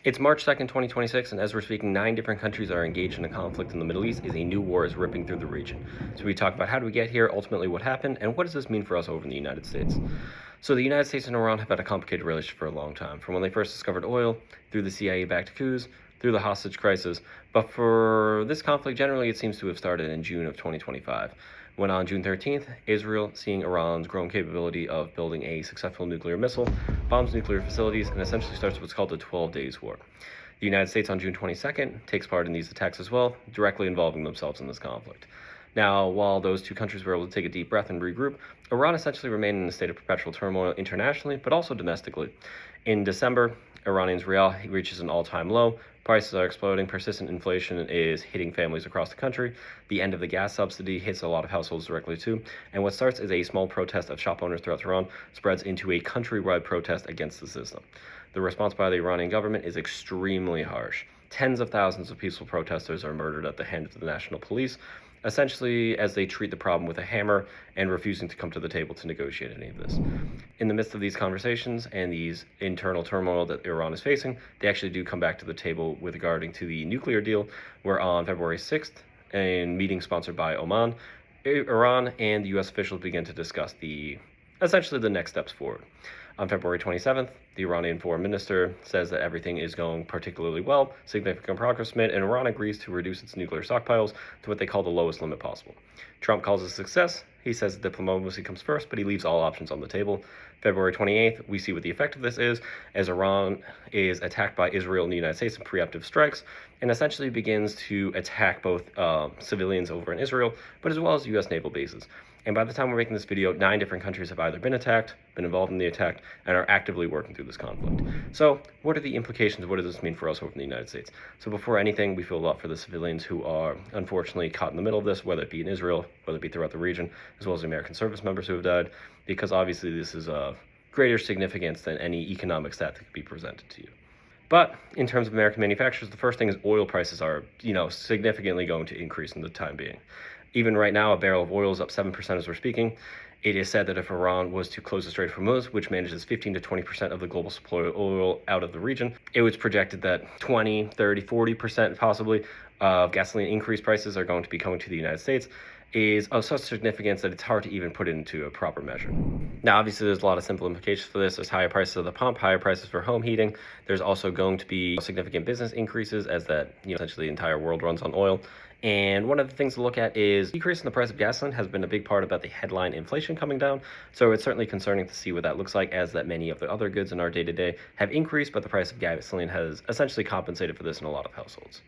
It's March 2nd, 2026, and as we're speaking, 9 different countries are engaged in a conflict in the Middle East as a new war is ripping through the region. So we talk about how do we get here, ultimately what happened, and what does this mean for us over in the United States. So the United States and Iran have had a complicated relationship for a long time, from when they first discovered oil, through the CIA-backed coups, through the hostage crisis. But for this conflict, generally, it seems to have started in June of 2025, when on June 13th, Israel, seeing Iran's growing capability of building a successful nuclear missile, bombs nuclear facilities, and essentially starts what's called the 12 Days War. The United States on June 22nd takes part in these attacks as well, directly involving themselves in this conflict. Now, while those two countries were able to take a deep breath and regroup, Iran essentially remained in a state of perpetual turmoil internationally, but also domestically. In December, Iranian's rial reaches an all-time low. Prices are exploding. Persistent inflation is hitting families across the country. The end of the gas subsidy hits a lot of households directly too. And what starts as a small protest of shop owners throughout Iran spreads into a countrywide protest against the system. The response by the Iranian government is extremely harsh. Tens of thousands of peaceful protesters are murdered at the hands of the national police, essentially as they treat the problem with a hammer and refusing to come to the table to negotiate any of this. In the midst of these conversations and these internal turmoil that Iran is facing, they actually do come back to the table with regarding to the nuclear deal, where on February 6th, a meeting sponsored by Oman, Iran and the U.S. officials begin to discuss essentially the next steps forward. On February 27th, the Iranian foreign minister says that everything is going particularly well, significant progress made, and Iran agrees to reduce its nuclear stockpiles to what they call the lowest limit possible. Trump calls it a success. He says diplomacy comes first, but he leaves all options on the table. February 28th, we see what the effect of this is, as Iran is attacked by Israel and the United States in preemptive strikes, and essentially begins to attack both civilians over in Israel, but as well as U.S. naval bases. And by the time we're making this video, 9 different countries have either been attacked, been involved in the attack, and are actively working through this conflict. So what are the implications? What does this mean for us over in the United States? So before anything, we feel a lot for the civilians who are unfortunately caught in the middle of this, whether it be in Israel, whether it be throughout the region, as well as the American service members who have died, because obviously this is of greater significance than any economic stat that could be presented to you. But in terms of American manufacturers, the first thing is oil prices are, significantly going to increase in the time being. Even right now, a barrel of oil is up 7% as we're speaking. It is said that if Iran was to close the Strait of Hormuz, which manages 15 to 20% of the global supply of oil out of the region, it was projected that 20, 30, 40% possibly of gasoline increase prices are going to be coming to the United States, is of such significance that it's hard to even put it into a proper measure. Now, obviously, there's a lot of simple implications for this. There's higher prices at the pump, higher prices for home heating. There's also going to be significant business increases as that, essentially the entire world runs on oil. And one of the things to look at is decreasing the price of gasoline has been a big part about the headline inflation coming down. So it's certainly concerning to see what that looks like, as that many of the other goods in our day-to-day have increased, but the price of gasoline has essentially compensated for this in a lot of households.